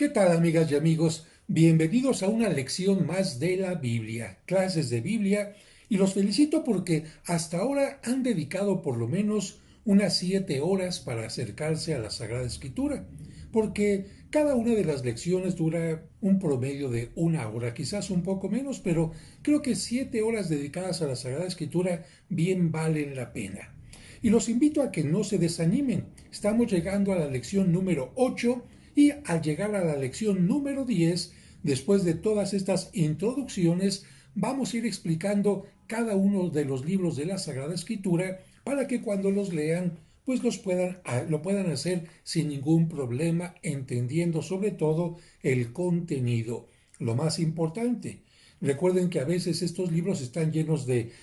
¿Qué tal, amigas y amigos? Bienvenidos a una lección más de la Biblia, clases de Biblia, y los felicito porque hasta ahora han dedicado por lo menos unas 7 horas para acercarse a la Sagrada Escritura, porque cada una de las lecciones dura un promedio de 1 hora, quizás un poco menos, pero creo que 7 horas dedicadas a la Sagrada Escritura bien valen la pena. Y los invito a que no se desanimen. Estamos llegando a la lección número 8 y al llegar a la lección número 10, después de todas estas introducciones, vamos a ir explicando cada uno de los libros de la Sagrada Escritura para que cuando los lean, pues lo puedan hacer sin ningún problema, entendiendo sobre todo el contenido. Lo más importante, recuerden que a veces estos libros están llenos de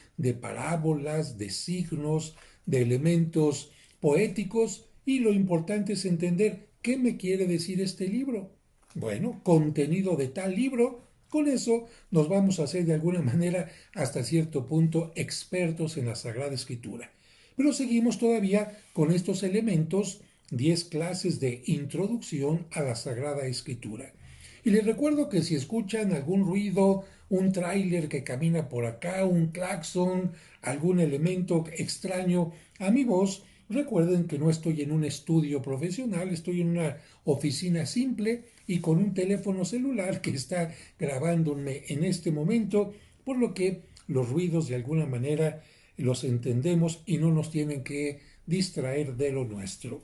parábolas, de signos, de elementos poéticos, y lo importante es entender qué me quiere decir este libro. Bueno, contenido de tal libro, con eso nos vamos a hacer de alguna manera hasta cierto punto expertos en la Sagrada Escritura. Pero seguimos todavía con estos elementos, 10 clases de introducción a la Sagrada Escritura. Y les recuerdo que si escuchan algún ruido, un tráiler que camina por acá, un claxon, algún elemento extraño a mi voz, recuerden que no estoy en un estudio profesional, estoy en una oficina simple y con un teléfono celular que está grabándome en este momento, por lo que los ruidos de alguna manera los entendemos y no nos tienen que distraer de lo nuestro.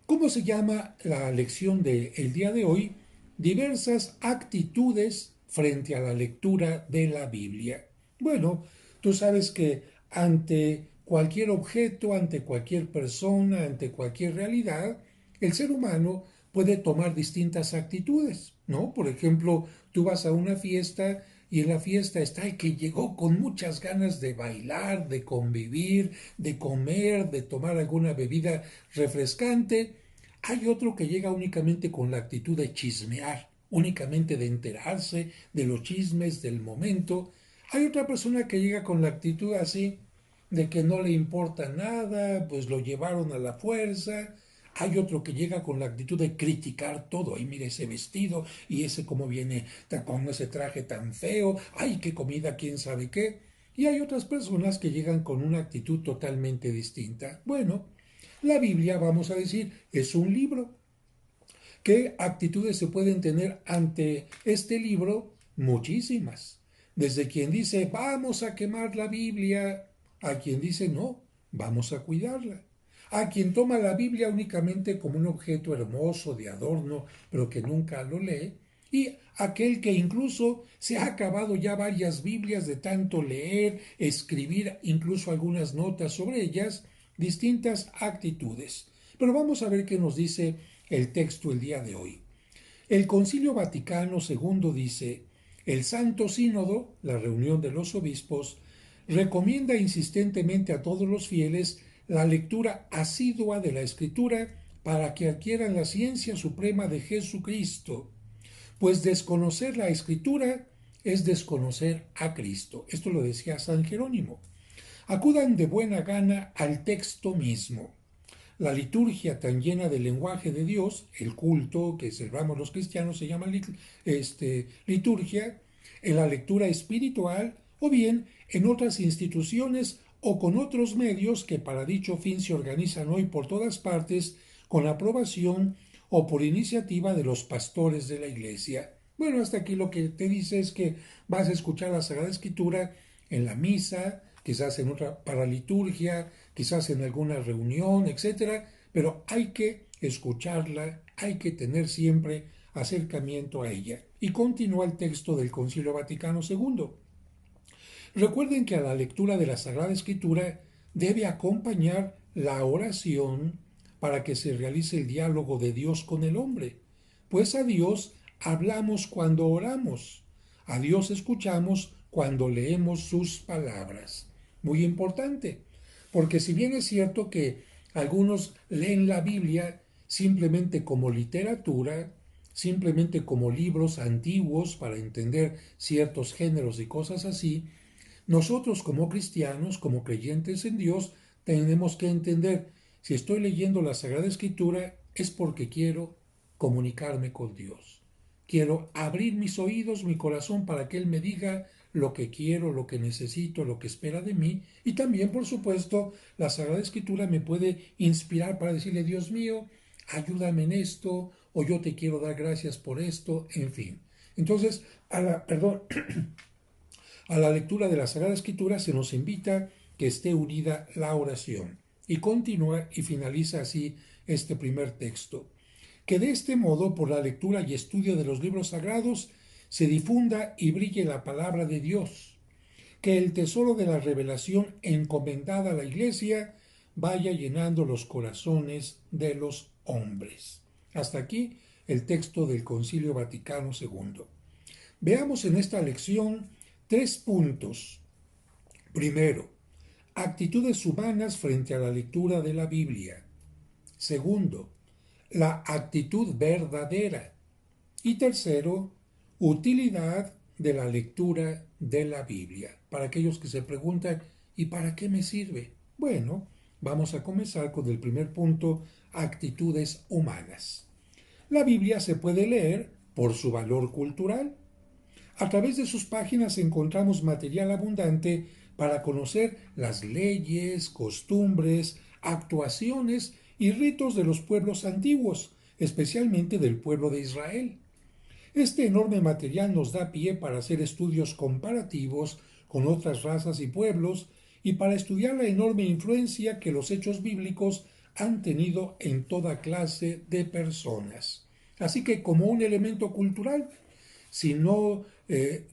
¿Cómo se llama la lección del día de hoy? Diversas actitudes frente a la lectura de la Biblia. Bueno, tú sabes que ante cualquier objeto, ante cualquier persona, ante cualquier realidad, el ser humano puede tomar distintas actitudes, ¿no? Por ejemplo, tú vas a una fiesta y en la fiesta está el que llegó con muchas ganas de bailar, de convivir, de comer, de tomar alguna bebida refrescante. Hay otro que llega únicamente con la actitud de chismear, únicamente de enterarse de los chismes del momento. Hay otra persona que llega con la actitud así, de que no le importa nada, pues lo llevaron a la fuerza. Hay otro que llega con la actitud de criticar todo. Ay, mire ese vestido y ese cómo viene con ese traje tan feo. Ay, qué comida, quién sabe qué. Y hay otras personas que llegan con una actitud totalmente distinta. Bueno, la Biblia, vamos a decir, es un libro. ¿Qué actitudes se pueden tener ante este libro? Muchísimas. Desde quien dice, vamos a quemar la Biblia, a quien dice, no, vamos a cuidarla. A quien toma la Biblia únicamente como un objeto hermoso de adorno, pero que nunca lo lee. Y aquel que incluso se ha acabado ya varias Biblias de tanto leer, escribir incluso algunas notas sobre ellas, distintas actitudes. Pero vamos a ver qué nos dice el texto el día de hoy. El Concilio Vaticano II dice, el Santo Sínodo, la reunión de los obispos, recomienda insistentemente a todos los fieles la lectura asidua de la Escritura para que adquieran la ciencia suprema de Jesucristo, pues desconocer la Escritura es desconocer a Cristo. Esto lo decía San Jerónimo. Acudan de buena gana al texto mismo. La liturgia tan llena del lenguaje de Dios, el culto que celebramos los cristianos se llama liturgia, en la lectura espiritual o bien en otras instituciones o con otros medios que para dicho fin se organizan hoy por todas partes con aprobación o por iniciativa de los pastores de la iglesia. Bueno, hasta aquí lo que te dice es que vas a escuchar la Sagrada Escritura en la misa, quizás en otra paraliturgia, quizás en alguna reunión, etcétera, pero hay que escucharla, hay que tener siempre acercamiento a ella. Y continúa el texto del Concilio Vaticano II. Recuerden que a la lectura de la Sagrada Escritura debe acompañar la oración para que se realice el diálogo de Dios con el hombre, pues a Dios hablamos cuando oramos, a Dios escuchamos cuando leemos sus palabras. Muy importante, porque si bien es cierto que algunos leen la Biblia simplemente como literatura, simplemente como libros antiguos para entender ciertos géneros y cosas así, nosotros como cristianos, como creyentes en Dios, tenemos que entender, si estoy leyendo la Sagrada Escritura es porque quiero comunicarme con Dios. Quiero abrir mis oídos, mi corazón, para que Él me diga lo que quiero, lo que necesito, lo que espera de mí. Y también, por supuesto, la Sagrada Escritura me puede inspirar para decirle, Dios mío, ayúdame en esto, o yo te quiero dar gracias por esto, en fin. Entonces, a la lectura de la Sagrada Escritura se nos invita que esté unida la oración. Y continúa y finaliza así este primer texto. Que de este modo, por la lectura y estudio de los libros sagrados, se difunda y brille la palabra de Dios. Que el tesoro de la revelación encomendada a la Iglesia vaya llenando los corazones de los hombres. Hasta aquí el texto del Concilio Vaticano II. Veamos en esta lección 3 puntos. Primero, actitudes humanas frente a la lectura de la Biblia. Segundo, la actitud verdadera. Y tercero, utilidad de la lectura de la Biblia. Para aquellos que se preguntan, ¿y para qué me sirve? Bueno, vamos a comenzar con el primer punto, actitudes humanas. La Biblia se puede leer por su valor cultural. A través de sus páginas encontramos material abundante para conocer las leyes, costumbres, actuaciones y ritos de los pueblos antiguos, especialmente del pueblo de Israel. Este enorme material nos da pie para hacer estudios comparativos con otras razas y pueblos y para estudiar la enorme influencia que los hechos bíblicos han tenido en toda clase de personas. Así que como un elemento cultural, si no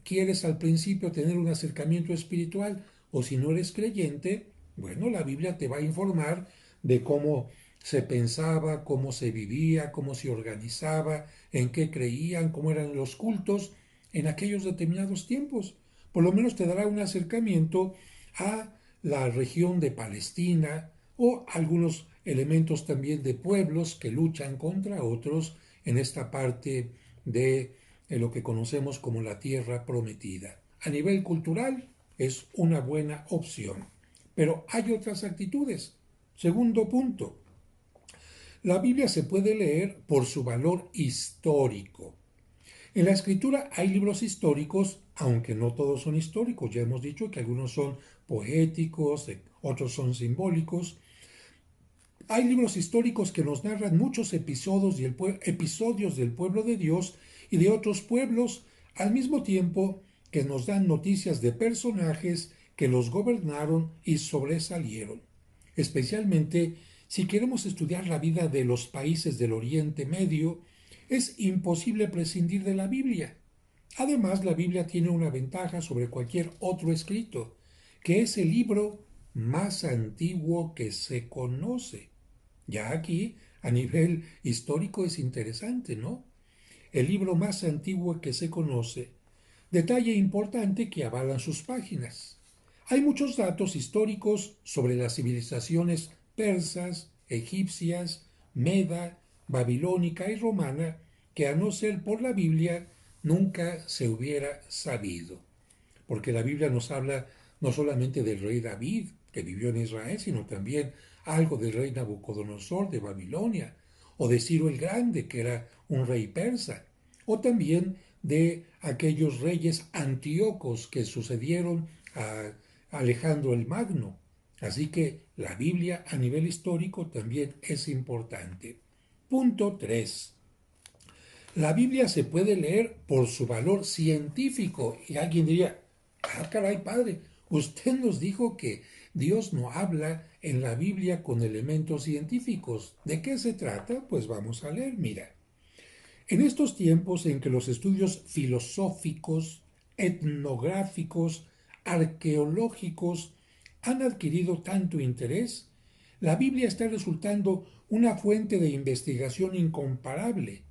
quieres al principio tener un acercamiento espiritual o si no eres creyente, bueno, la Biblia te va a informar de cómo se pensaba, cómo se vivía, cómo se organizaba, en qué creían, cómo eran los cultos en aquellos determinados tiempos. Por lo menos te dará un acercamiento a la región de Palestina o algunos elementos también de pueblos que luchan contra otros en esta parte de lo que conocemos como la tierra prometida. A nivel cultural es una buena opción. Pero hay otras actitudes. Segundo punto, la Biblia se puede leer por su valor histórico. En la escritura hay libros históricos, aunque no todos son históricos. Ya hemos dicho que algunos son poéticos, otros son simbólicos. Hay libros históricos que nos narran muchos episodios del pueblo de Dios y de otros pueblos, al mismo tiempo que nos dan noticias de personajes que los gobernaron y sobresalieron. Especialmente si queremos estudiar la vida de los países del Oriente Medio, es imposible prescindir de la Biblia. Además, la Biblia tiene una ventaja sobre cualquier otro escrito, que es el libro más antiguo que se conoce. Ya aquí, a nivel histórico, es interesante, ¿no? El libro más antiguo que se conoce. Detalle importante que avalan sus páginas. Hay muchos datos históricos sobre las civilizaciones persas, egipcias, meda, babilónica y romana que a no ser por la Biblia nunca se hubiera sabido. Porque la Biblia nos habla no solamente del rey David, que vivió en Israel, sino también algo del rey Nabucodonosor de Babilonia, o de Ciro el Grande, que era un rey persa, o también de aquellos reyes antíocos que sucedieron a Alejandro el Magno. Así que la Biblia a nivel histórico también es importante. Punto 3. La Biblia se puede leer por su valor científico. Y alguien diría, ah, caray, padre, usted nos dijo que Dios no habla en la Biblia con elementos científicos. ¿De qué se trata? Pues vamos a leer, mira. En estos tiempos en que los estudios filosóficos, etnográficos, arqueológicos han adquirido tanto interés, la Biblia está resultando una fuente de investigación incomparable,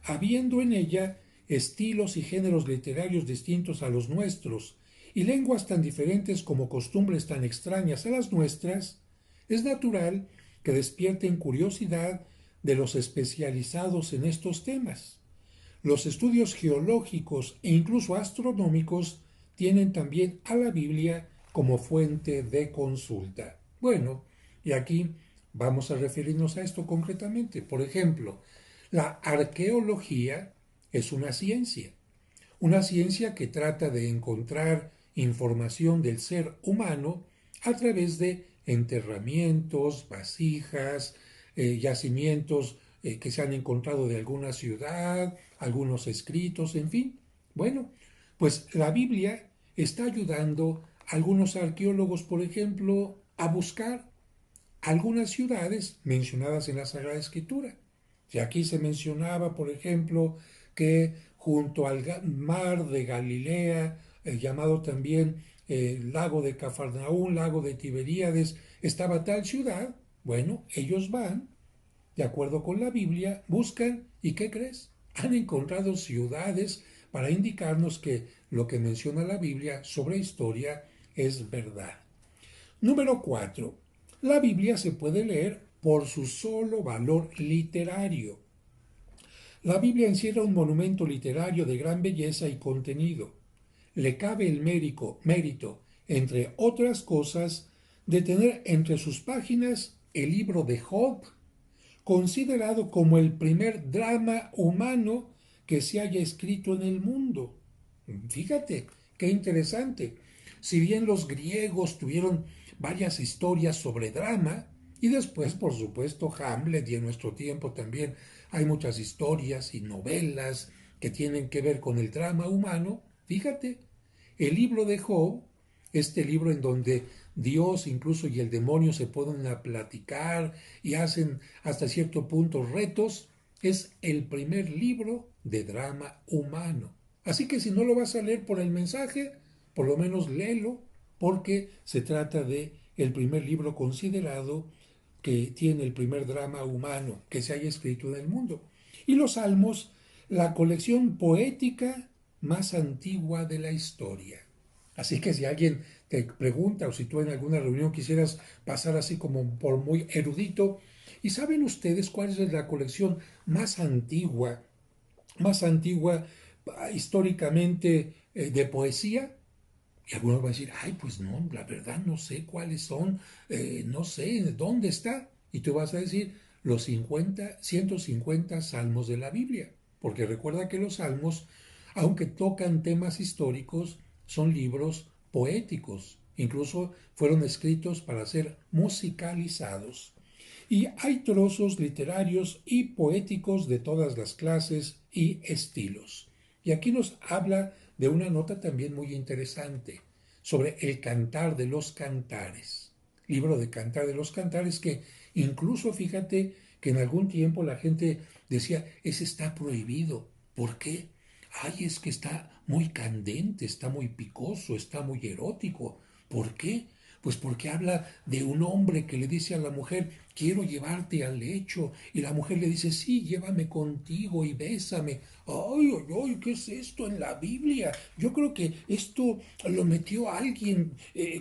habiendo en ella estilos y géneros literarios distintos a los nuestros, y lenguas tan diferentes como costumbres tan extrañas a las nuestras, es natural que despierten curiosidad de los especializados en estos temas. Los estudios geológicos e incluso astronómicos tienen también a la Biblia como fuente de consulta. Bueno, y aquí vamos a referirnos a esto concretamente. Por ejemplo, La arqueología es una ciencia que trata de encontrar información del ser humano a través de enterramientos, vasijas, yacimientos que se han encontrado de alguna ciudad, algunos escritos, en fin. Bueno, pues la Biblia está ayudando a algunos arqueólogos, por ejemplo, a buscar algunas ciudades mencionadas en la Sagrada Escritura. Y aquí se mencionaba, por ejemplo, que junto al mar de Galilea, llamado también lago de Cafarnaún, lago de Tiberíades, estaba tal ciudad. Bueno, ellos van, de acuerdo con la Biblia, buscan y ¿qué crees? Han encontrado ciudades para indicarnos que lo que menciona la Biblia sobre historia es verdad. Número 4. La Biblia se puede leer por su solo valor literario. La Biblia encierra un monumento literario de gran belleza y contenido. Le cabe el mérito, entre otras cosas, de tener entre sus páginas el libro de Job, considerado como el primer drama humano que se haya escrito en el mundo. Fíjate, qué interesante. Si bien los griegos tuvieron varias historias sobre drama, y después, por supuesto, Hamlet, y en nuestro tiempo también hay muchas historias y novelas que tienen que ver con el drama humano, fíjate, el libro de Job, este libro en donde Dios incluso y el demonio se ponen a platicar y hacen hasta cierto punto retos, es el primer libro de drama humano. Así que si no lo vas a leer por el mensaje, por lo menos léelo, porque se trata de el primer libro considerado que tiene el primer drama humano que se haya escrito en el mundo. Y los Salmos, la colección poética más antigua de la historia. Así que si alguien te pregunta o si tú en alguna reunión quisieras pasar así como por muy erudito, ¿y saben ustedes cuál es la colección más antigua históricamente de poesía? Y algunos van a decir, ay, pues no, la verdad no sé cuáles son, no sé dónde está. Y tú vas a decir los 150 salmos de la Biblia. Porque recuerda que los salmos, aunque tocan temas históricos, son libros poéticos. Incluso fueron escritos para ser musicalizados. Y hay trozos literarios y poéticos de todas las clases y estilos. Y aquí nos habla de una nota también muy interesante sobre el Cantar de los Cantares. Libro de Cantar de los Cantares que incluso fíjate que en algún tiempo la gente decía, ese está prohibido. ¿Por qué? Ay, es que está muy candente, está muy picoso, está muy erótico. ¿Por qué? Pues porque habla de un hombre que le dice a la mujer, quiero llevarte al lecho. Y la mujer le dice, sí, llévame contigo y bésame. Ay, ay, ay, ¿qué es esto en la Biblia? Yo creo que esto lo metió alguien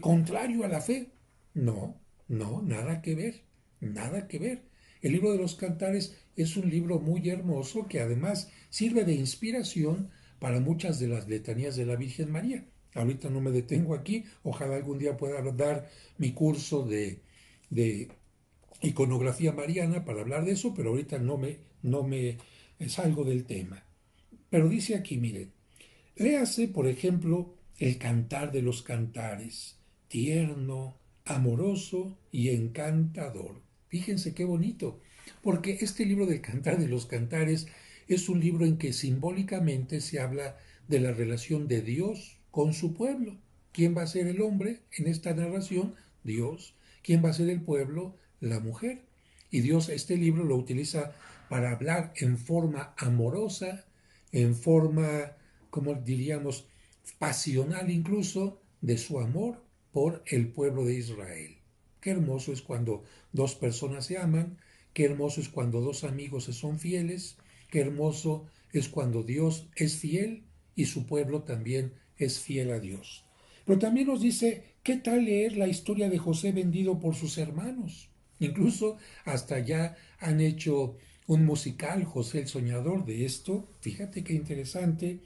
contrario a la fe. No, no, nada que ver, nada que ver. El libro de los Cantares es un libro muy hermoso que además sirve de inspiración para muchas de las letanías de la Virgen María. Ahorita no me detengo aquí, ojalá algún día pueda dar mi curso de iconografía mariana para hablar de eso, pero ahorita no me salgo del tema. Pero dice aquí, miren, léase, por ejemplo, el Cantar de los Cantares, tierno, amoroso y encantador. Fíjense qué bonito, porque este libro del Cantar de los Cantares es un libro en que simbólicamente se habla de la relación de Dios con su pueblo. ¿Quién va a ser el hombre en esta narración? Dios. ¿Quién va a ser el pueblo? La mujer. Y Dios este libro lo utiliza para hablar en forma amorosa, en forma, como diríamos, pasional incluso, de su amor por el pueblo de Israel. Qué hermoso es cuando dos personas se aman, qué hermoso es cuando dos amigos se son fieles, qué hermoso es cuando Dios es fiel y su pueblo también es fiel a Dios. Pero también nos dice, ¿qué tal leer la historia de José vendido por sus hermanos? Incluso hasta ya han hecho un musical, José el Soñador, de esto. Fíjate qué interesante.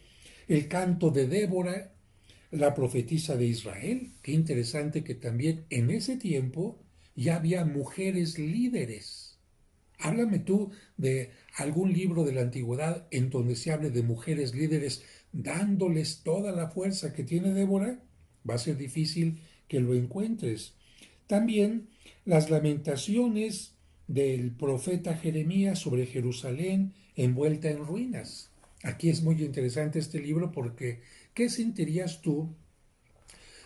El canto de Débora, la profetisa de Israel. Qué interesante que también en ese tiempo ya había mujeres líderes. Háblame tú de algún libro de la antigüedad en donde se hable de mujeres líderes dándoles toda la fuerza que tiene Débora. Va a ser difícil que lo encuentres. También las lamentaciones del profeta Jeremías sobre Jerusalén envuelta en ruinas. Aquí es muy interesante este libro porque ¿qué sentirías tú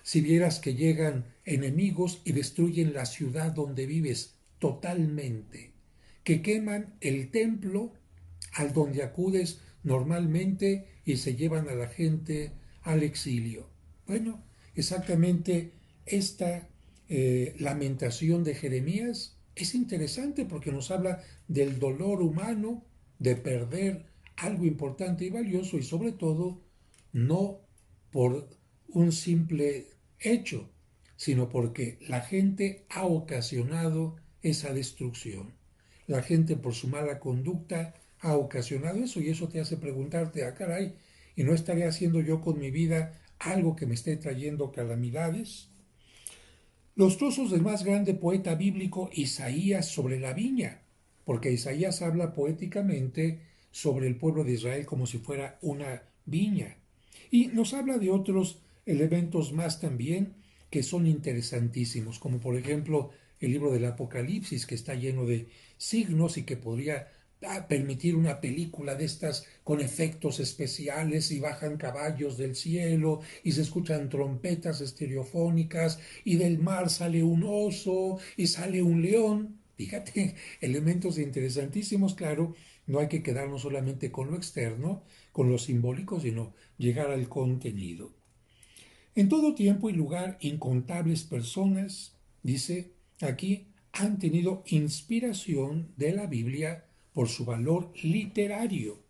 si vieras que llegan enemigos y destruyen la ciudad donde vives totalmente, que queman el templo al donde acudes normalmente y se llevan a la gente al exilio? Bueno, exactamente esta lamentación de Jeremías es interesante porque nos habla del dolor humano de perder algo importante y valioso y sobre todo no por un simple hecho, sino porque la gente ha ocasionado esa destrucción. La gente por su mala conducta ha ocasionado eso y eso te hace preguntarte, caray, ¿y no estaré haciendo yo con mi vida algo que me esté trayendo calamidades? Los trozos del más grande poeta bíblico Isaías sobre la viña, porque Isaías habla poéticamente sobre el pueblo de Israel como si fuera una viña. Y nos habla de otros elementos más también que son interesantísimos, como por ejemplo el libro del Apocalipsis, que está lleno de signos y que podría permitir una película de estas con efectos especiales y bajan caballos del cielo y se escuchan trompetas estereofónicas y del mar sale un oso y sale un león. Fíjate, elementos interesantísimos, claro, no hay que quedarnos solamente con lo externo, con lo simbólico, sino llegar al contenido. En todo tiempo y lugar, incontables personas, dice aquí, han tenido inspiración de la Biblia por su valor literario.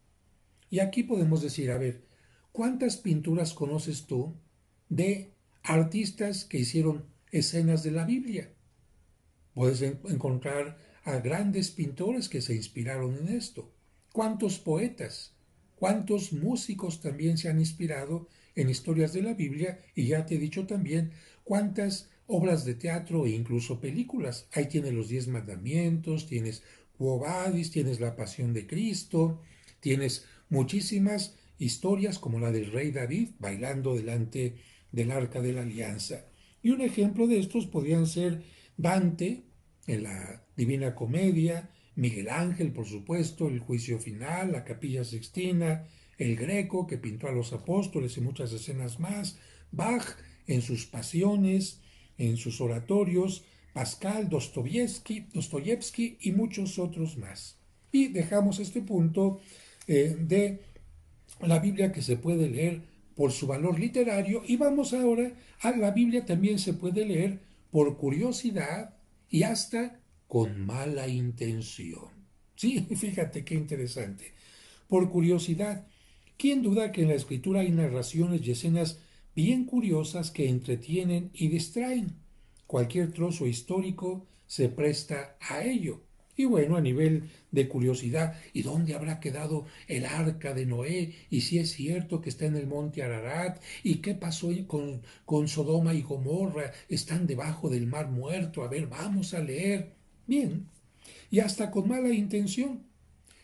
Y aquí podemos decir, a ver, ¿cuántas pinturas conoces tú de artistas que hicieron escenas de la Biblia? Puedes encontrar a grandes pintores que se inspiraron en esto. ¿Cuántos poetas? ¿Cuántos músicos también se han inspirado en historias de la Biblia? Y ya te he dicho también cuántas obras de teatro e incluso películas. Ahí tienes los 10 mandamientos, tienes Quo Vadis, tienes la Pasión de Cristo, tienes muchísimas historias como la del rey David bailando delante del arca de la alianza. Y un ejemplo de estos podrían ser Dante en la Divina Comedia, Miguel Ángel, por supuesto, el Juicio Final, la Capilla Sixtina, el Greco, que pintó a los apóstoles y muchas escenas más, Bach en sus pasiones, en sus oratorios, Pascal, Dostoyevsky y muchos otros más. Y dejamos este punto de la Biblia que se puede leer por su valor literario y vamos ahora a la Biblia también se puede leer por curiosidad y hasta con mala intención. Sí, fíjate qué interesante. Por curiosidad, ¿quién duda que en la escritura hay narraciones y escenas bien curiosas que entretienen y distraen? Cualquier trozo histórico se presta a ello. Y bueno, a nivel de curiosidad, ¿y dónde habrá quedado el arca de Noé? Y si es cierto que está en el monte Ararat, ¿y qué pasó con Sodoma y Gomorra? Están debajo del mar muerto. A ver, vamos a leer. Bien, y hasta con mala intención.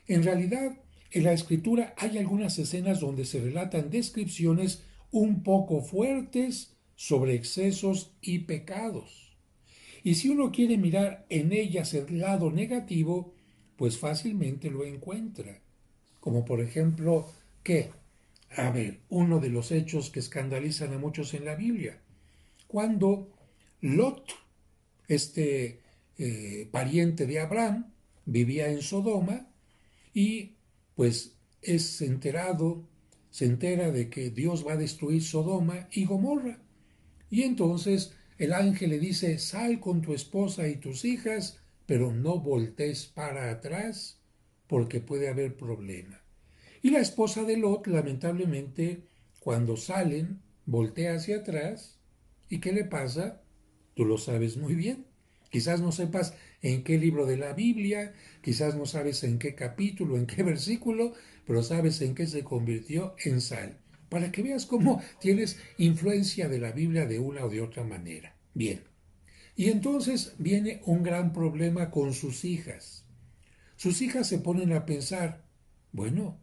En realidad, en la escritura hay algunas escenas donde se relatan descripciones un poco fuertes sobre excesos y pecados. Y si uno quiere mirar en ellas el lado negativo, pues fácilmente lo encuentra. Como por ejemplo, ¿qué? A ver, uno de los hechos que escandalizan a muchos en la Biblia. Cuando Lot, este pariente de Abraham, vivía en Sodoma y pues es enterado, se entera de que Dios va a destruir Sodoma y Gomorra. Y entonces el ángel le dice, sal con tu esposa y tus hijas, pero no voltees para atrás porque puede haber problema. Y la esposa de Lot, lamentablemente, cuando salen, voltea hacia atrás. ¿Y qué le pasa? Tú lo sabes muy bien. Quizás no sepas en qué libro de la Biblia, quizás no sabes en qué capítulo, en qué versículo, pero sabes en qué se convirtió en sal, para que veas cómo tienes influencia de la Biblia de una o de otra manera. Bien, y entonces viene un gran problema con sus hijas. sus hijas se ponen a pensar, bueno,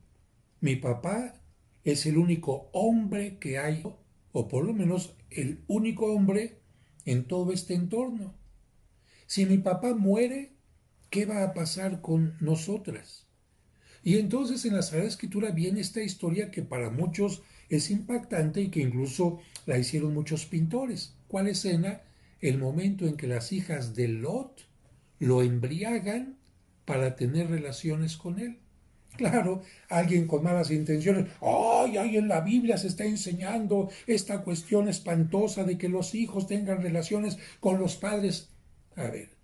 mi papá es el único hombre que hay, o por lo menos el único hombre en todo este entorno. Si mi papá muere, ¿qué va a pasar con nosotras? Y entonces en la Sagrada Escritura viene esta historia que para muchos es impactante y que incluso la hicieron muchos pintores. ¿Cuál escena? El momento en que las hijas de Lot lo embriagan para tener relaciones con él. Claro, alguien con malas intenciones, ¡ay, ay! En la Biblia se está enseñando esta cuestión espantosa de que los hijos tengan relaciones con los padres. A ver,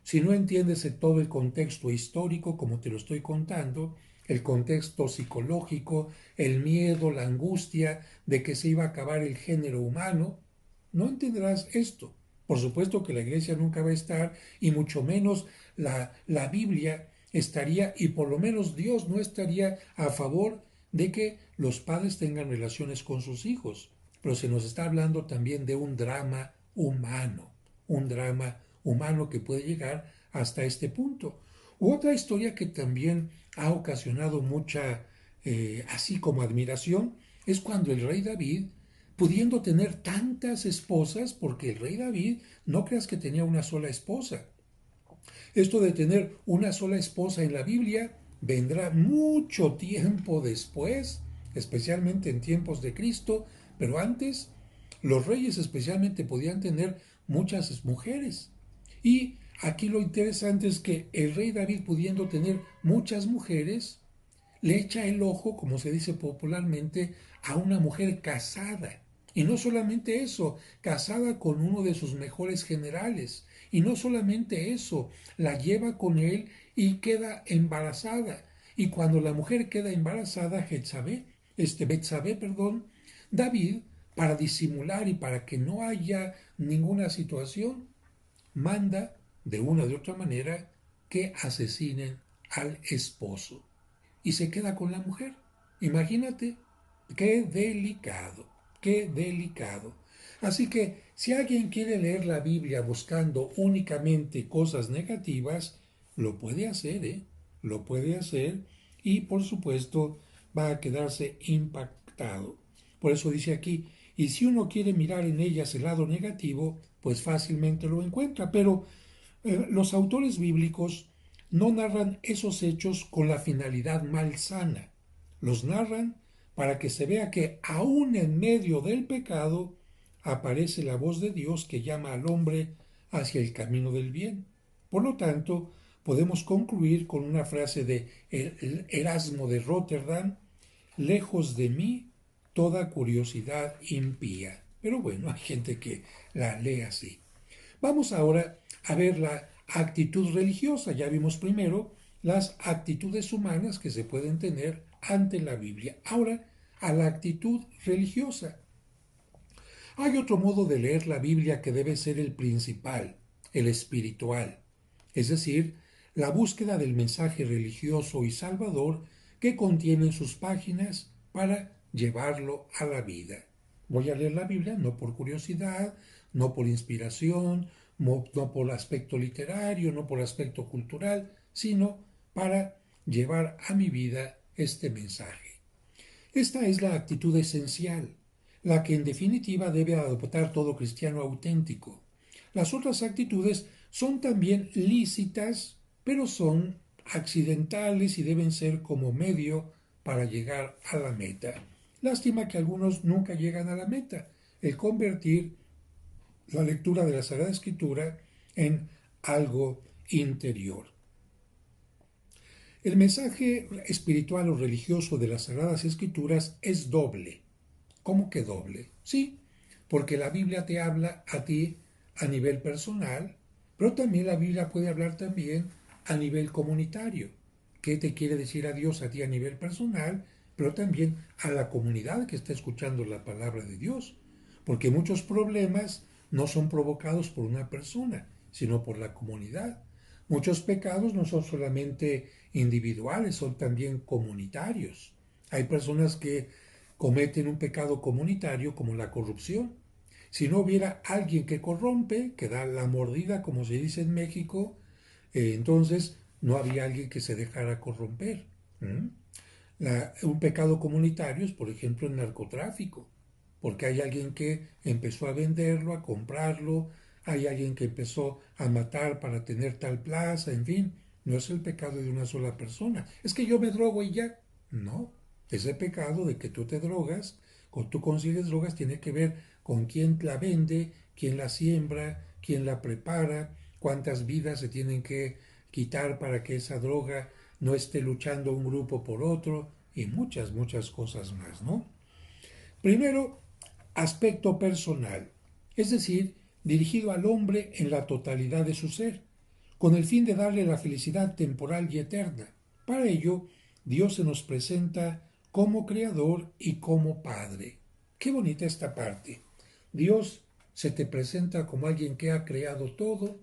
si no entiendes todo el contexto histórico, como te lo estoy contando, el contexto psicológico, el miedo, la angustia de que se iba a acabar el género humano, no entenderás esto. Por supuesto que la iglesia nunca va a estar, y mucho menos la Biblia estaría, y por lo menos Dios no estaría a favor de que los padres tengan relaciones con sus hijos. Pero se nos está hablando también de un drama humano que puede llegar hasta este punto. Otra historia que también ha ocasionado mucha, así como admiración, es cuando el rey David, pudiendo tener tantas esposas, porque el rey David no creas que tenía una sola esposa. Esto de tener una sola esposa en la Biblia vendrá mucho tiempo después, especialmente en tiempos de Cristo, pero antes los reyes especialmente podían tener muchas mujeres. Y aquí lo interesante es que el rey David, pudiendo tener muchas mujeres, le echa el ojo, como se dice popularmente, a una mujer casada. Y no solamente eso, casada con uno de sus mejores generales. Y no solamente eso, la lleva con él y queda embarazada. Y cuando la mujer queda embarazada, Betsabé, David, para disimular y para que no haya ninguna situación, manda de una de otra manera que asesinen al esposo y se queda con la mujer. Imagínate, qué delicado, qué delicado. Así que si alguien quiere leer la Biblia buscando únicamente cosas negativas, lo puede hacer, ¿eh? Lo puede hacer y por supuesto va a quedarse impactado. Por eso dice aquí, y si uno quiere mirar en ellas el lado negativo, pues fácilmente lo encuentra, pero los autores bíblicos no narran esos hechos con la finalidad malsana. Los narran para que se vea que aún en medio del pecado aparece la voz de Dios que llama al hombre hacia el camino del bien. Por lo tanto, podemos concluir con una frase de Erasmo de Rotterdam: lejos de mí toda curiosidad impía. Pero bueno, hay gente que la lee así. Vamos ahora a ver la actitud religiosa. Ya vimos primero las actitudes humanas que se pueden tener ante la Biblia. Ahora, a la actitud religiosa. Hay otro modo de leer la Biblia que debe ser el principal, el espiritual, es decir, la búsqueda del mensaje religioso y salvador que contienen sus páginas para llevarlo a la vida. Voy a leer la Biblia no por curiosidad, no por inspiración, no por aspecto literario, no por aspecto cultural, sino para llevar a mi vida este mensaje. Esta es la actitud esencial, la que en definitiva debe adoptar todo cristiano auténtico. Las otras actitudes son también lícitas, pero son accidentales y deben ser como medio para llegar a la meta. Lástima que algunos nunca llegan a la meta, el convertir la lectura de la Sagrada Escritura en algo interior. El mensaje espiritual o religioso de las Sagradas Escrituras es doble. ¿Cómo que doble? Sí, porque la Biblia te habla a ti a nivel personal, pero también la Biblia puede hablar también a nivel comunitario. ¿Qué te quiere decir a Dios a ti a nivel personal, pero también a la comunidad que está escuchando la palabra de Dios? Porque muchos problemas no son provocados por una persona, sino por la comunidad. Muchos pecados no son solamente individuales, son también comunitarios. Hay personas que cometen un pecado comunitario como la corrupción. Si no hubiera alguien que corrompe, que da la mordida, como se dice en México, entonces no había alguien que se dejara corromper. ¿Mm? Un pecado comunitario es, por ejemplo, el narcotráfico, porque hay alguien que empezó a venderlo, a comprarlo, hay alguien que empezó a matar para tener tal plaza, en fin, no es el pecado de una sola persona. Es que yo me drogo y ya. No, ese pecado de que tú te drogas, cuando tú consigues drogas, tiene que ver con quién la vende, quién la siembra, quién la prepara, cuántas vidas se tienen que quitar para que esa droga no esté luchando un grupo por otro y muchas, muchas cosas más, ¿no? Primero, aspecto personal, es decir, dirigido al hombre en la totalidad de su ser, con el fin de darle la felicidad temporal y eterna. Para ello, Dios se nos presenta como creador y como padre. Qué bonita esta parte. Dios se te presenta como alguien que ha creado todo,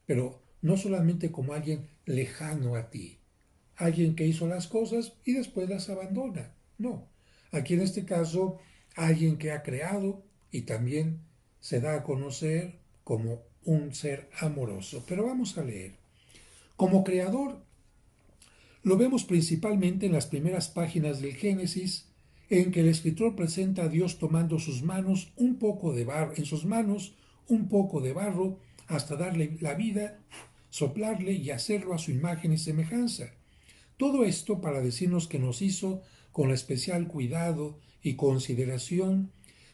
pero no solamente como alguien lejano a ti, alguien que hizo las cosas y después las abandona. No. Aquí en este caso, alguien que ha creado y también se da a conocer como un ser amoroso. Pero vamos a leer. Como creador, lo vemos principalmente en las primeras páginas del Génesis, en que el escritor presenta a Dios tomando sus manos un poco de barro, en sus manos un poco de barro, hasta darle la vida, soplarle y hacerlo a su imagen y semejanza. Todo esto para decirnos que nos hizo con especial cuidado y consideración,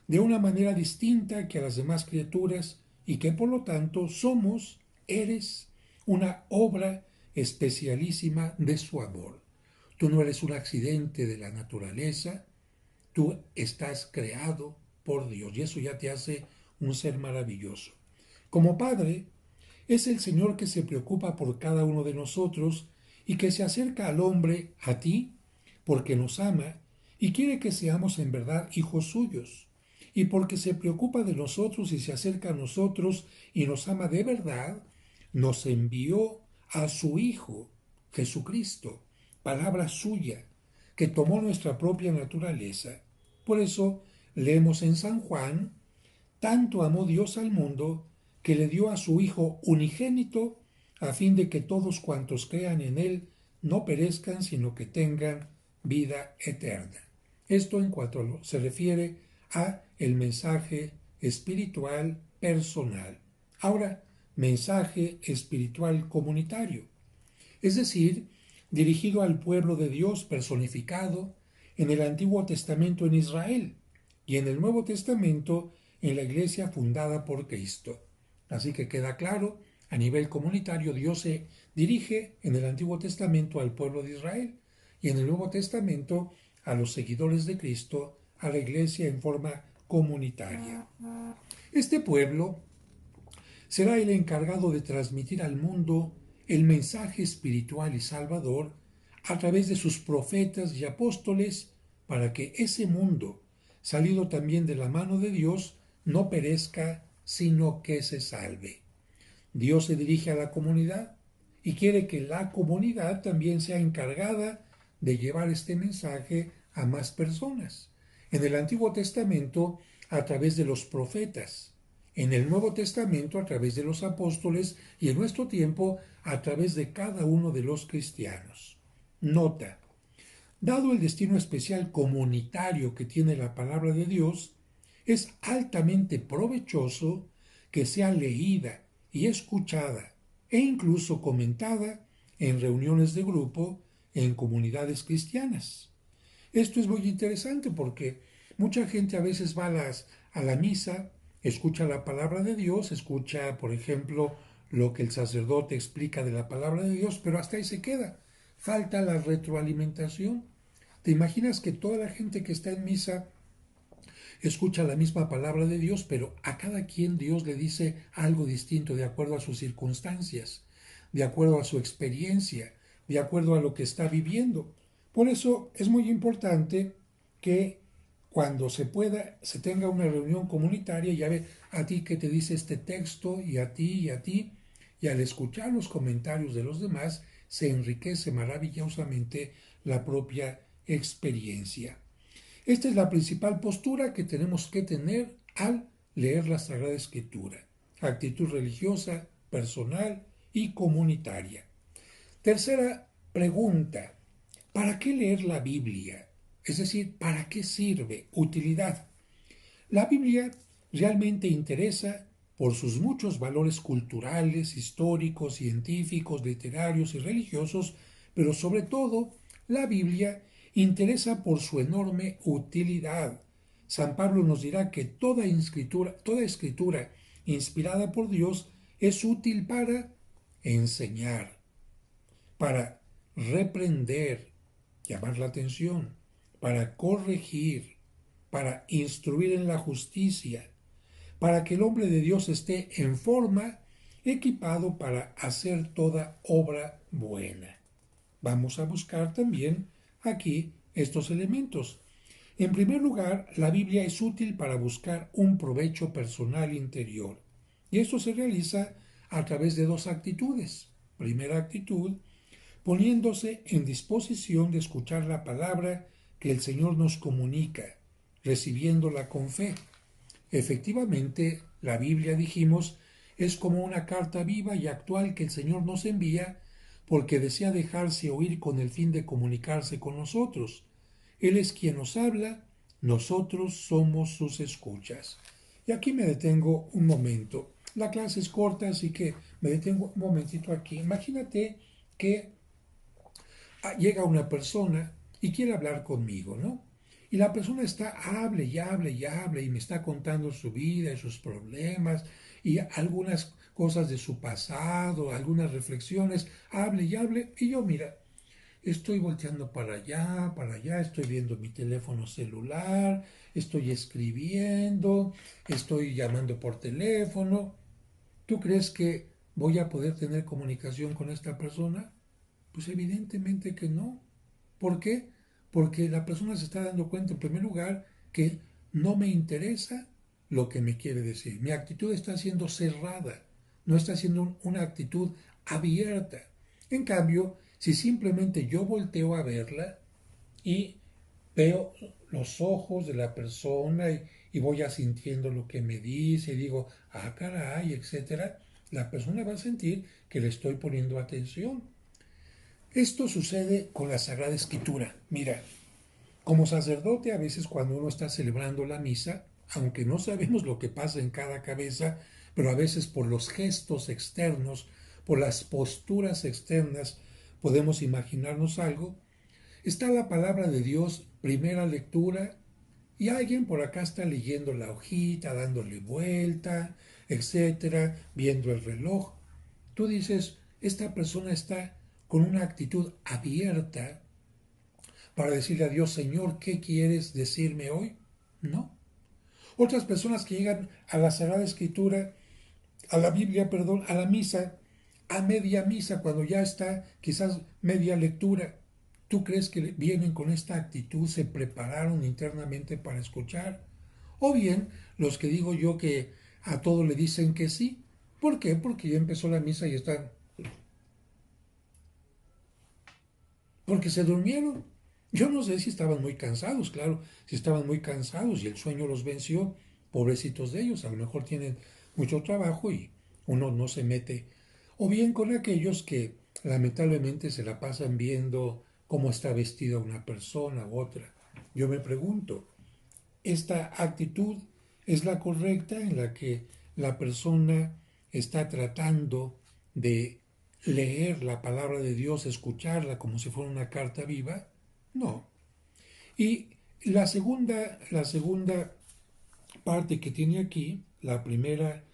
de una manera distinta que a las demás criaturas, y que por lo tanto eres, una obra especialísima de su amor. Tú no eres un accidente de la naturaleza, tú estás creado por Dios y eso ya te hace un ser maravilloso. Como Padre, es el Señor que se preocupa por cada uno de nosotros y que se acerca al hombre, a ti, porque nos ama y quiere que seamos en verdad hijos suyos. Y porque se preocupa de nosotros y se acerca a nosotros y nos ama de verdad, nos envió a su Hijo, Jesucristo, palabra suya, que tomó nuestra propia naturaleza. Por eso leemos en San Juan: tanto amó Dios al mundo que le dio a su Hijo unigénito, a fin de que todos cuantos crean en Él no perezcan, sino que tengan vida eterna. Esto en cuanto se refiere a el mensaje espiritual personal. Ahora, mensaje espiritual comunitario, es decir, dirigido al pueblo de Dios personificado en el Antiguo Testamento en Israel y en el Nuevo Testamento en la iglesia fundada por Cristo. Así que queda claro, a nivel comunitario Dios se dirige en el Antiguo Testamento al pueblo de Israel y en el Nuevo Testamento a los seguidores de Cristo, a la iglesia en forma comunitaria. Este pueblo será el encargado de transmitir al mundo el mensaje espiritual y salvador a través de sus profetas y apóstoles, para que ese mundo, salido también de la mano de Dios, no perezca, sino que se salve. Dios se dirige a la comunidad y quiere que la comunidad también sea encargada de llevar este mensaje a más personas. En el Antiguo Testamento, a través de los profetas; en el Nuevo Testamento, a través de los apóstoles; y en nuestro tiempo, a través de cada uno de los cristianos. Nota: dado el destino especial comunitario que tiene la palabra de Dios, es altamente provechoso que sea leída y escuchada e incluso comentada en reuniones de grupo en comunidades cristianas. Esto es muy interesante porque mucha gente a veces va a la misa, escucha la palabra de Dios, escucha, por ejemplo, lo que el sacerdote explica de la palabra de Dios, pero hasta ahí se queda. Falta la retroalimentación. ¿Te imaginas que toda la gente que está en misa escucha la misma palabra de Dios, pero a cada quien Dios le dice algo distinto de acuerdo a sus circunstancias, de acuerdo a su experiencia, de acuerdo a lo que está viviendo? Por eso es muy importante que cuando se pueda, se tenga una reunión comunitaria y a ver a ti qué te dice este texto y a ti y a ti, y al escuchar los comentarios de los demás se enriquece maravillosamente la propia experiencia. Esta es la principal postura que tenemos que tener al leer la Sagrada Escritura: actitud religiosa, personal y comunitaria. Tercera pregunta, ¿para qué leer la Biblia? Es decir, ¿para qué sirve? Utilidad. La Biblia realmente interesa por sus muchos valores culturales, históricos, científicos, literarios y religiosos, pero sobre todo la Biblia interesa por su enorme utilidad. San Pablo nos dirá que toda escritura inspirada por Dios es útil para enseñar, para reprender, llamar la atención, para corregir, para instruir en la justicia, para que el hombre de Dios esté en forma, equipado para hacer toda obra buena. Vamos a buscar también aquí estos elementos. En primer lugar, la Biblia es útil para buscar un provecho personal interior. Y esto se realiza a través de dos actitudes. Primera actitud, poniéndose en disposición de escuchar la palabra que el Señor nos comunica, recibiéndola con fe. Efectivamente, la Biblia, dijimos, es como una carta viva y actual que el Señor nos envía porque desea dejarse oír con el fin de comunicarse con nosotros. Él es quien nos habla, nosotros somos sus escuchas. Y aquí me detengo un momento. La clase es corta, así que me detengo un momentito aquí. Imagínate que llega una persona y quiere hablar conmigo, ¿no? Y la persona está, hable y hable y hable y me está contando su vida y sus problemas y algunas cosas de su pasado, algunas reflexiones, hable y hable. Y yo, mira, estoy volteando para allá, estoy viendo mi teléfono celular, estoy escribiendo, estoy llamando por teléfono. ¿Tú crees que voy a poder tener comunicación con esta persona? Pues evidentemente que no. ¿Por qué? Porque la persona se está dando cuenta, en primer lugar, que no me interesa lo que me quiere decir. Mi actitud está siendo cerrada, no está siendo una actitud abierta. En cambio, si simplemente yo volteo a verla y veo los ojos de la persona y voy asintiendo lo que me dice y digo, ah, caray, etcétera, la persona va a sentir que le estoy poniendo atención. Esto sucede con la Sagrada Escritura. Mira, como sacerdote a veces cuando uno está celebrando la misa, aunque no sabemos lo que pasa en cada cabeza, pero a veces por los gestos externos, por las posturas externas, podemos imaginarnos algo. Está la palabra de Dios, primera lectura, y alguien por acá está leyendo la hojita, dándole vuelta, etcétera, viendo el reloj. Tú dices, esta persona está con una actitud abierta para decirle a Dios, Señor, ¿qué quieres decirme hoy? No. Otras personas que llegan a la Sagrada Escritura, a la Biblia, perdón, a la misa, a media misa, cuando ya está quizás media lectura, ¿tú crees que vienen con esta actitud, se prepararon internamente para escuchar? O bien, los que digo yo que a todo le dicen que sí. ¿Por qué? Porque ya empezó la misa y están porque se durmieron. Yo no sé si estaban muy cansados, claro, si estaban muy cansados y el sueño los venció, pobrecitos de ellos, a lo mejor tienen mucho trabajo y uno no se mete. O bien con aquellos que lamentablemente se la pasan viendo cómo está vestida una persona u otra. Yo me pregunto, ¿esta actitud es la correcta en la que la persona está tratando de leer la palabra de Dios, escucharla como si fuera una carta viva? No. Y la segunda parte que tiene aquí, la primera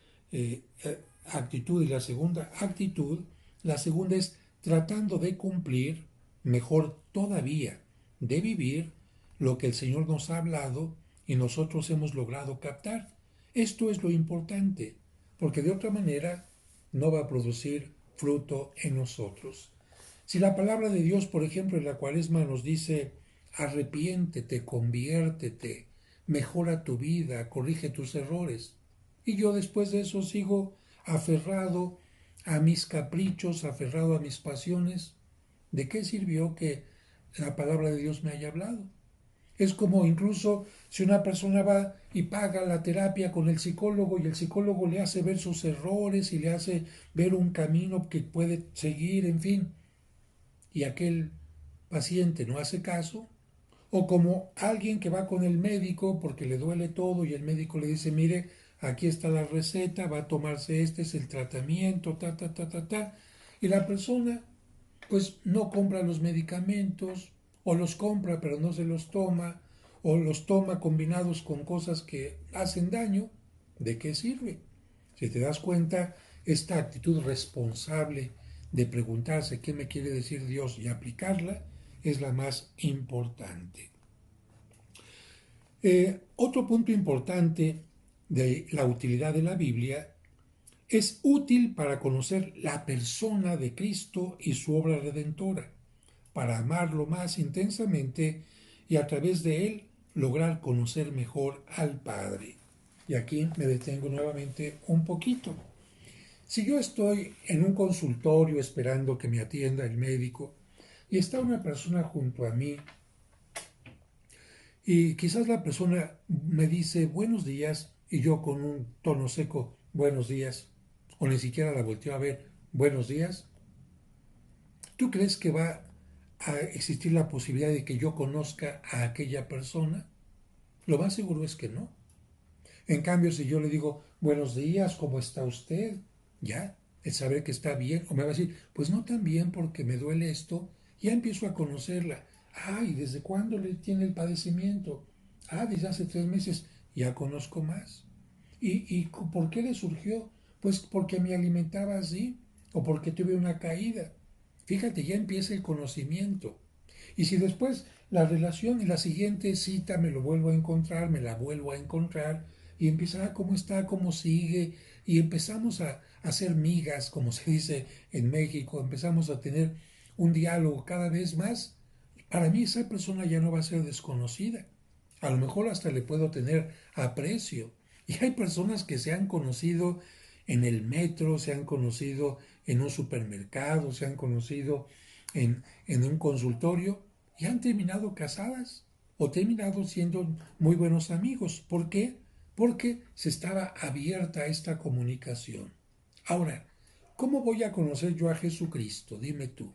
actitud y la segunda actitud, la segunda es tratando de cumplir, mejor todavía, de vivir lo que el Señor nos ha hablado y nosotros hemos logrado captar. Esto es lo importante, porque de otra manera no va a producir fruto en nosotros. Si la palabra de Dios, por ejemplo, en la Cuaresma nos dice, arrepiéntete, conviértete, mejora tu vida, corrige tus errores, y yo después de eso sigo aferrado a mis caprichos, aferrado a mis pasiones, ¿de qué sirvió que la palabra de Dios me haya hablado? Es como incluso si una persona va y paga la terapia con el psicólogo y el psicólogo le hace ver sus errores y le hace ver un camino que puede seguir, en fin. y aquel paciente no hace caso, o como alguien que va con el médico porque le duele todo y el médico le dice, mire, aquí está la receta, va a tomarse este, es el tratamiento, y la persona pues no compra los medicamentos, o los compra pero no se los toma, o los toma combinados con cosas que hacen daño, ¿de qué sirve? Si te das cuenta, esta actitud responsable de preguntarse qué me quiere decir Dios y aplicarla es la más importante. Otro punto importante de la utilidad de la Biblia es útil para conocer la persona de Cristo y su obra redentora, para amarlo más intensamente y a través de él lograr conocer mejor al Padre. Y aquí me detengo nuevamente un poquito. Si yo estoy en un consultorio esperando que me atienda el médico y está una persona junto a mí y quizás la persona me dice buenos días y yo con un tono seco buenos días o ni siquiera la volteo a ver buenos días, ¿tú crees que va a existir la posibilidad de que yo conozca a aquella persona? Lo más seguro es que no. En cambio, si yo le digo, buenos días, ¿cómo está usted? Ya, el saber que está bien, o me va a decir, pues no tan bien porque me duele esto, ya empiezo a conocerla. Ay, ¿desde cuándo le tiene el padecimiento? Ah, desde hace 3 meses, ya conozco más. ¿Y por qué le surgió? Pues porque me alimentaba así, o porque tuve una caída. Fíjate, ya empieza el conocimiento. Y si después la relación y la siguiente cita me lo vuelvo a encontrar, me la vuelvo a encontrar, y empieza, ¿cómo está? ¿Cómo sigue? Y empezamos a hacer migas, como se dice en México, empezamos a tener un diálogo cada vez más. Para mí esa persona ya no va a ser desconocida. A lo mejor hasta le puedo tener aprecio. Y hay personas que se han conocido en el metro, se han conocido en un supermercado, se han conocido en un consultorio y han terminado casadas o terminado siendo muy buenos amigos. ¿Por qué? Porque se estaba abierta a esta comunicación. Ahora, ¿cómo voy a conocer yo a Jesucristo? Dime tú.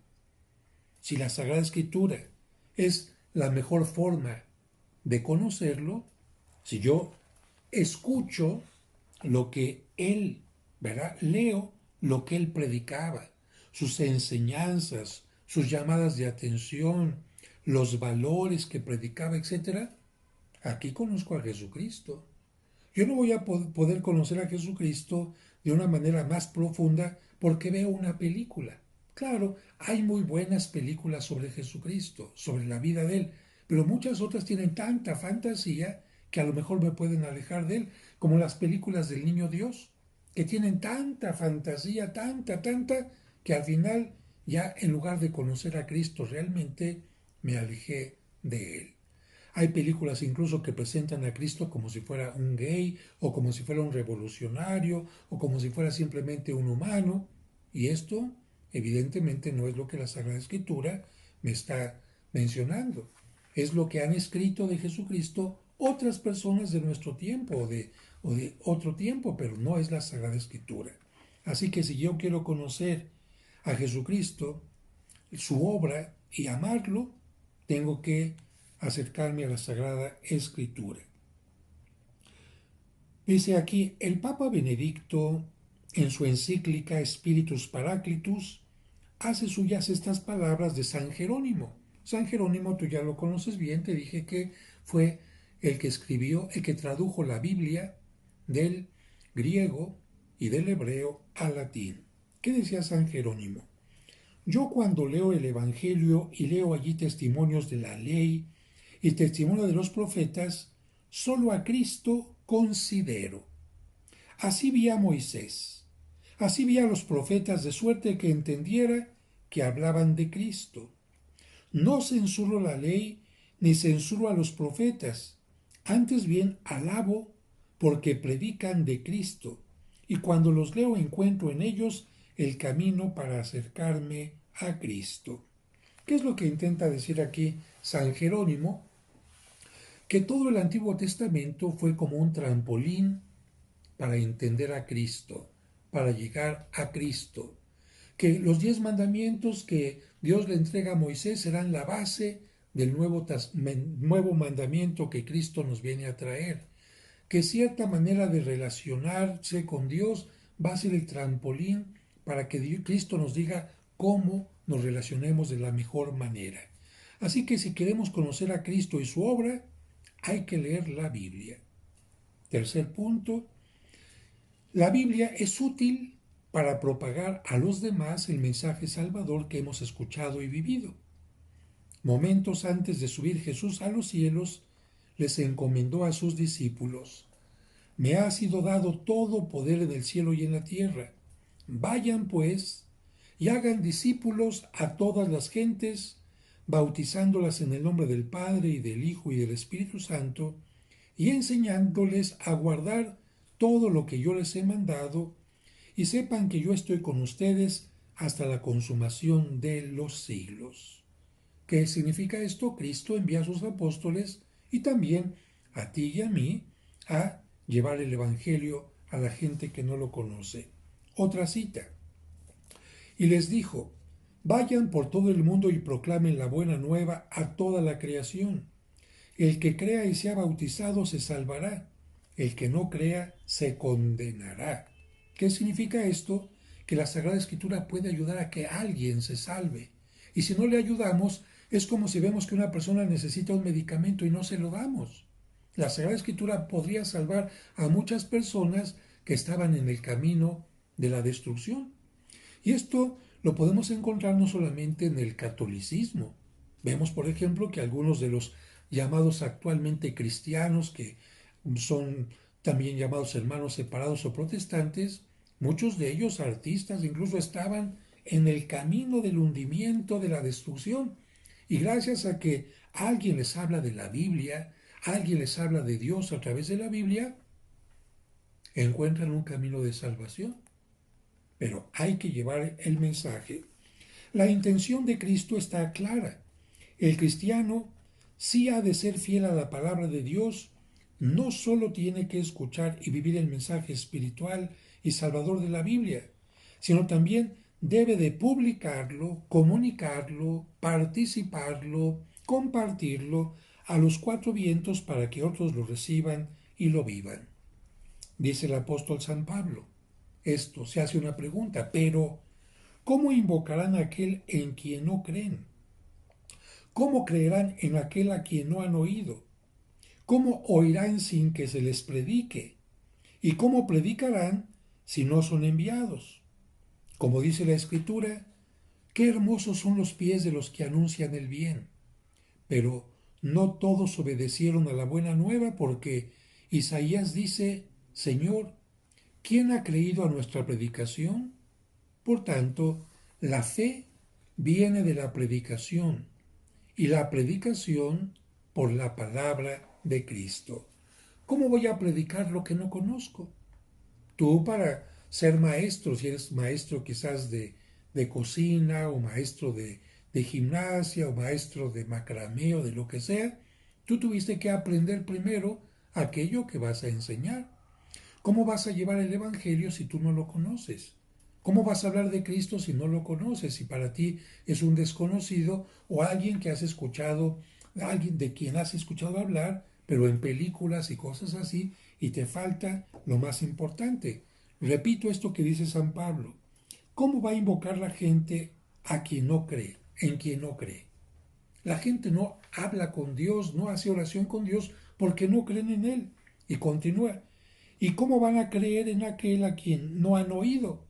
Si la Sagrada Escritura es la mejor forma de conocerlo, si yo escucho lo que él, ¿verdad? Leo lo que él predicaba, sus enseñanzas, sus llamadas de atención, los valores que predicaba, etcétera. Aquí conozco a Jesucristo. Yo no voy a poder conocer a Jesucristo de una manera más profunda porque veo una película. Claro, hay muy buenas películas sobre Jesucristo, sobre la vida de Él, pero muchas otras tienen tanta fantasía que a lo mejor me pueden alejar de Él, como las películas del Niño Dios, que tienen tanta fantasía, tanta, que al final ya en lugar de conocer a Cristo realmente me alejé de Él. Hay películas incluso que presentan a Cristo como si fuera un gay o como si fuera un revolucionario o como si fuera simplemente un humano. Y esto evidentemente no es lo que la Sagrada Escritura me está mencionando. Es lo que han escrito de Jesucristo otras personas de nuestro tiempo o de otro tiempo, pero no es la Sagrada Escritura. Así que si yo quiero conocer a Jesucristo, su obra y amarlo, tengo que acercarme a la Sagrada Escritura. Dice aquí, el Papa Benedicto, en su encíclica Spiritus Paraclitus, hace suyas estas palabras de San Jerónimo. San Jerónimo, tú ya lo conoces bien, te dije que fue el que escribió, el que tradujo la Biblia del griego y del hebreo al latín. ¿Qué decía San Jerónimo? Yo cuando leo el Evangelio y leo allí testimonios de la ley y testimonio de los profetas, solo a Cristo considero. Así vi a Moisés, así vi a los profetas de suerte que entendiera que hablaban de Cristo. No censuro la ley ni censuro a los profetas, antes bien alabo porque predican de Cristo, y cuando los leo encuentro en ellos el camino para acercarme a Cristo. ¿Qué es lo que intenta decir aquí San Jerónimo? Que todo el Antiguo Testamento fue como un trampolín para entender a Cristo, para llegar a Cristo, que los 10 mandamientos que Dios le entrega a Moisés serán la base del nuevo mandamiento que Cristo nos viene a traer, que cierta manera de relacionarse con Dios va a ser el trampolín para que Cristo nos diga cómo nos relacionemos de la mejor manera. Así que si queremos conocer a Cristo y su obra, hay que leer la Biblia. Tercer punto, la Biblia es útil para propagar a los demás el mensaje salvador que hemos escuchado y vivido. Momentos antes de subir Jesús a los cielos, les encomendó a sus discípulos: me ha sido dado todo poder en el cielo y en la tierra. Vayan, pues, y hagan discípulos a todas las gentes, bautizándolas en el nombre del Padre y del Hijo y del Espíritu Santo, y enseñándoles a guardar todo lo que yo les he mandado, y sepan que yo estoy con ustedes hasta la consumación de los siglos. ¿Qué significa esto? Cristo envía a sus apóstoles y también a ti y a mí a llevar el Evangelio a la gente que no lo conoce. Otra cita. Y les dijo: vayan por todo el mundo y proclamen la buena nueva a toda la creación. El que crea y sea bautizado se salvará. El que no crea se condenará. ¿Qué significa esto? Que la Sagrada Escritura puede ayudar a que alguien se salve. Y si no le ayudamos, es como si vemos que una persona necesita un medicamento y no se lo damos. La Sagrada Escritura podría salvar a muchas personas que estaban en el camino de la destrucción. Y esto lo podemos encontrar no solamente en el catolicismo. Vemos, por ejemplo, que algunos de los llamados actualmente cristianos, que son también llamados hermanos separados o protestantes, muchos de ellos artistas incluso estaban en el camino del hundimiento, de la destrucción. Y gracias a que alguien les habla de la Biblia, alguien les habla de Dios a través de la Biblia, encuentran un camino de salvación. Pero hay que llevar el mensaje. La intención de Cristo está clara. El cristiano sí ha de ser fiel a la palabra de Dios, no solo tiene que escuchar y vivir el mensaje espiritual y salvador de la Biblia, sino también debe de publicarlo, comunicarlo, participarlo, compartirlo a los cuatro vientos para que otros lo reciban y lo vivan. Dice el apóstol San Pablo. Esto se hace una pregunta, pero ¿cómo invocarán a aquel en quien no creen? ¿Cómo creerán en aquel a quien no han oído? ¿Cómo oirán sin que se les predique? ¿Y cómo predicarán si no son enviados? Como dice la Escritura, qué hermosos son los pies de los que anuncian el bien. Pero no todos obedecieron a la buena nueva, porque Isaías dice: Señor, ¿quién ha creído a nuestra predicación? Por tanto, la fe viene de la predicación, y la predicación por la palabra de Cristo. ¿Cómo voy a predicar lo que no conozco? Tú, para ser maestro, si eres maestro quizás de cocina o maestro de gimnasia o maestro de macramé o de lo que sea, tú tuviste que aprender primero aquello que vas a enseñar. ¿Cómo vas a llevar el Evangelio si tú no lo conoces? ¿Cómo vas a hablar de Cristo si no lo conoces? Si para ti es un desconocido o alguien que has escuchado, alguien de quien has escuchado hablar, pero en películas y cosas así, y te falta lo más importante. Repito esto que dice San Pablo. ¿Cómo va a invocar la gente a quien no cree, en quien no cree? La gente no habla con Dios, no hace oración con Dios porque no creen en Él. Y continúa. ¿Y cómo van a creer en aquel a quien no han oído?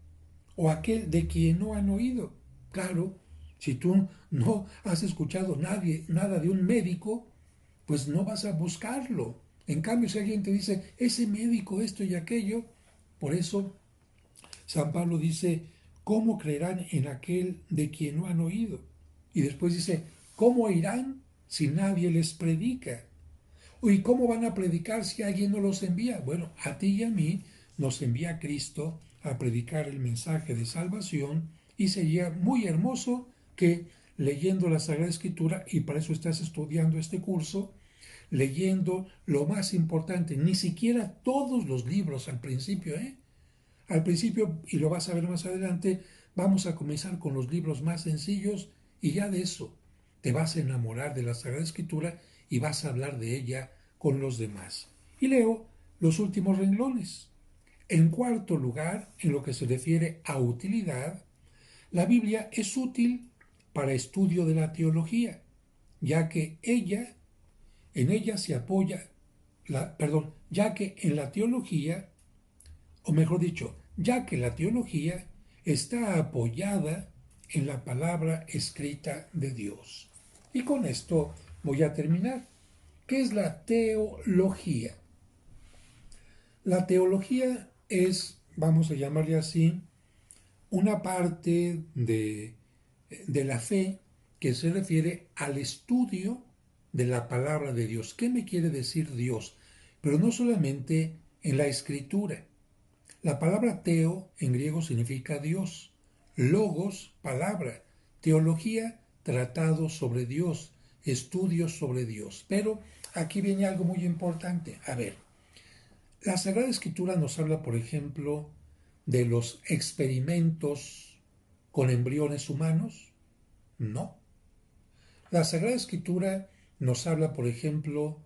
O aquel de quien no han oído. Claro, si tú no has escuchado nada de un médico, pues no vas a buscarlo. En cambio, si alguien te dice, ese médico, esto y aquello, por eso San Pablo dice, ¿cómo creerán en aquel de quien no han oído? Y después dice, ¿cómo irán si nadie les predica? ¿Y cómo van a predicar si alguien no los envía? Bueno, a ti y a mí nos envía Cristo a predicar el mensaje de salvación, y sería muy hermoso que leyendo la Sagrada Escritura, y para eso estás estudiando este curso, leyendo lo más importante, ni siquiera todos los libros al principio, al principio, y lo vas a ver más adelante, Vamos a comenzar con los libros más sencillos y ya de eso te vas a enamorar de la Sagrada Escritura y vas a hablar de ella con los demás. Y leo los últimos renglones. En cuarto lugar, en lo que se refiere a utilidad, la Biblia es útil para estudio de la teología, ya que en ella se apoya, ya que en la teología, o mejor dicho, ya que la teología está apoyada en la palabra escrita de Dios. Y con esto voy a terminar. ¿Qué es la teología? La teología es, vamos a llamarle así, una parte de la fe que se refiere al estudio de la palabra de Dios. ¿Qué me quiere decir Dios? Pero no solamente en la escritura. La palabra teo en griego significa Dios, logos, palabra, teología, tratado sobre Dios, estudios sobre Dios. Pero aquí viene algo muy importante. A ver, la Sagrada Escritura nos habla, por ejemplo, de los experimentos con embriones humanos. No. La Sagrada Escritura nos habla, por ejemplo,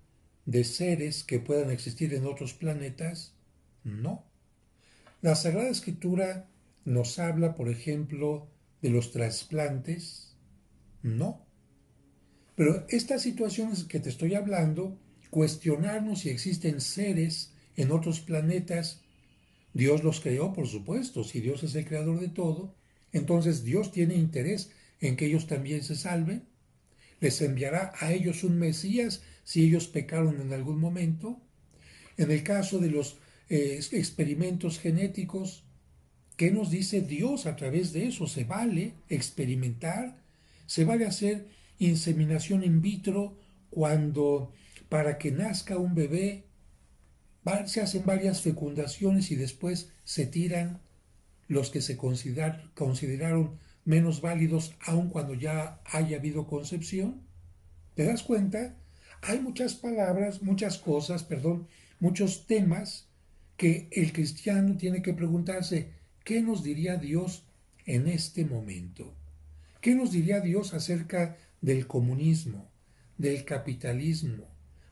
de seres que puedan existir en otros planetas. No. La Sagrada Escritura nos habla, por ejemplo, de los trasplantes. No. Pero estas situaciones que te estoy hablando, cuestionarnos si existen seres en otros planetas, Dios los creó, por supuesto, si Dios es el creador de todo, entonces Dios tiene interés en que ellos también se salven. Les enviará a ellos un Mesías si ellos pecaron en algún momento. En el caso de los experimentos genéticos, ¿qué nos dice Dios a través de eso? ¿Se vale experimentar? ¿Se vale hacer inseminación in vitro cuando para que nazca un bebé se hacen varias fecundaciones y después se tiran los que se consideraron menos válidos aun cuando ya haya habido concepción? ¿Te das cuenta? Hay muchas palabras, muchas cosas, perdón, muchos temas que el cristiano tiene que preguntarse, ¿qué nos diría Dios en este momento? ¿Qué nos diría Dios acerca del comunismo, del capitalismo,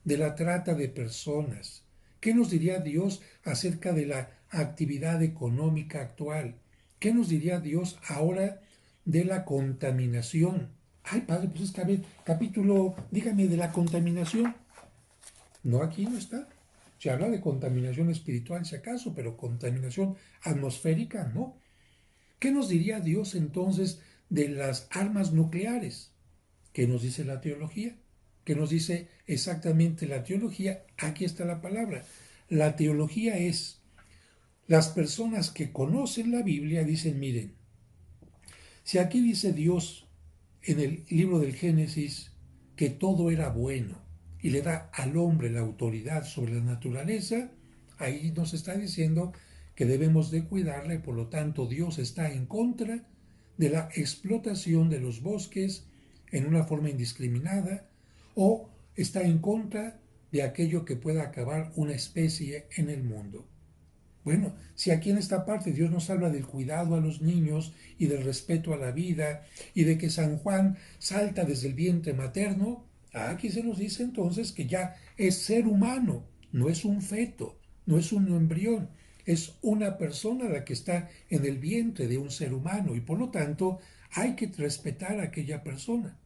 de la trata de personas? ¿Qué nos diría Dios acerca de la actividad económica actual? ¿Qué nos diría Dios ahora de la contaminación? Ay, padre, pues es que a ver, capítulo, dígame de la contaminación. No, aquí no está. Se habla de contaminación espiritual, si acaso, pero contaminación atmosférica, no. ¿Qué nos diría Dios entonces de las armas nucleares? ¿Qué nos dice la teología? ¿Qué nos dice exactamente la teología? Aquí está la palabra. La teología es, las personas que conocen la Biblia dicen, miren, si aquí dice Dios en el libro del Génesis que todo era bueno y le da al hombre la autoridad sobre la naturaleza, ahí nos está diciendo que debemos de cuidarla y por lo tanto Dios está en contra de la explotación de los bosques en una forma indiscriminada o está en contra de aquello que pueda acabar una especie en el mundo. Bueno, si aquí en esta parte Dios nos habla del cuidado a los niños y del respeto a la vida y de que San Juan salta desde el vientre materno, aquí se nos dice entonces que ya es ser humano, no es un feto, no es un embrión, es una persona la que está en el vientre de un ser humano y por lo tanto hay que respetar a aquella persona.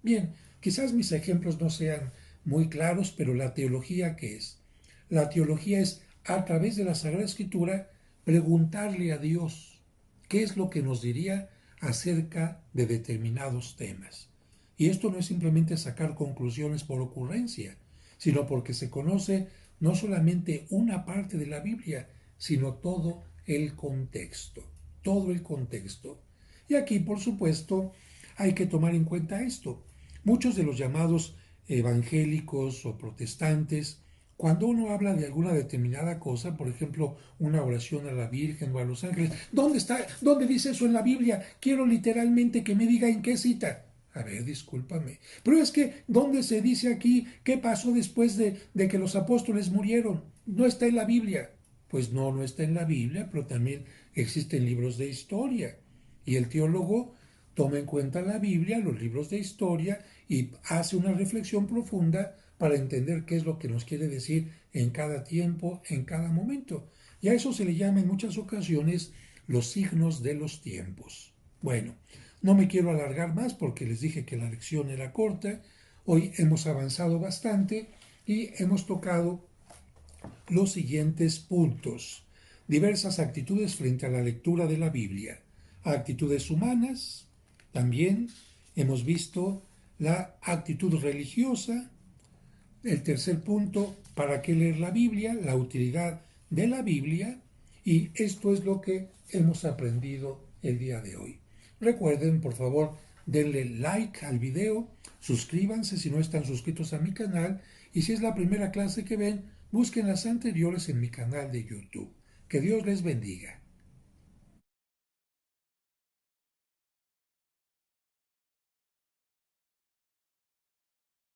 Bien, quizás mis ejemplos no sean muy claros, pero la teología, ¿qué es? La teología es, a través de la Sagrada Escritura, preguntarle a Dios qué es lo que nos diría acerca de determinados temas. Y esto no es simplemente sacar conclusiones por ocurrencia, sino porque se conoce no solamente una parte de la Biblia, sino todo el contexto, todo el contexto. Y aquí, por supuesto, hay que tomar en cuenta esto. Muchos de los llamados evangélicos o protestantes, cuando uno habla de alguna determinada cosa, por ejemplo, una oración a la Virgen o a los ángeles, ¿dónde está? ¿Dónde dice eso en la Biblia? Quiero literalmente que me diga en qué cita. A ver, discúlpame. Pero es que, ¿dónde se dice aquí qué pasó después de que los apóstoles murieron? No está en la Biblia. Pues no, no está en la Biblia, pero también existen libros de historia. y el teólogo toma en cuenta la Biblia, los libros de historia y hace una reflexión profunda para entender qué es lo que nos quiere decir en cada tiempo, en cada momento. Y a eso se le llama en muchas ocasiones los signos de los tiempos. Bueno, no me quiero alargar más porque les dije que la lección era corta. Hoy hemos avanzado bastante y hemos tocado los siguientes puntos. Diversas actitudes frente a la lectura de la Biblia. Actitudes humanas, también hemos visto la actitud religiosa. El tercer punto, ¿para qué leer la Biblia? La utilidad de la Biblia. Y esto es lo que hemos aprendido el día de hoy. Recuerden, por favor, denle like al video, suscríbanse si no están suscritos a mi canal y si es la primera clase que ven, busquen las anteriores en mi canal de YouTube. Que Dios les bendiga.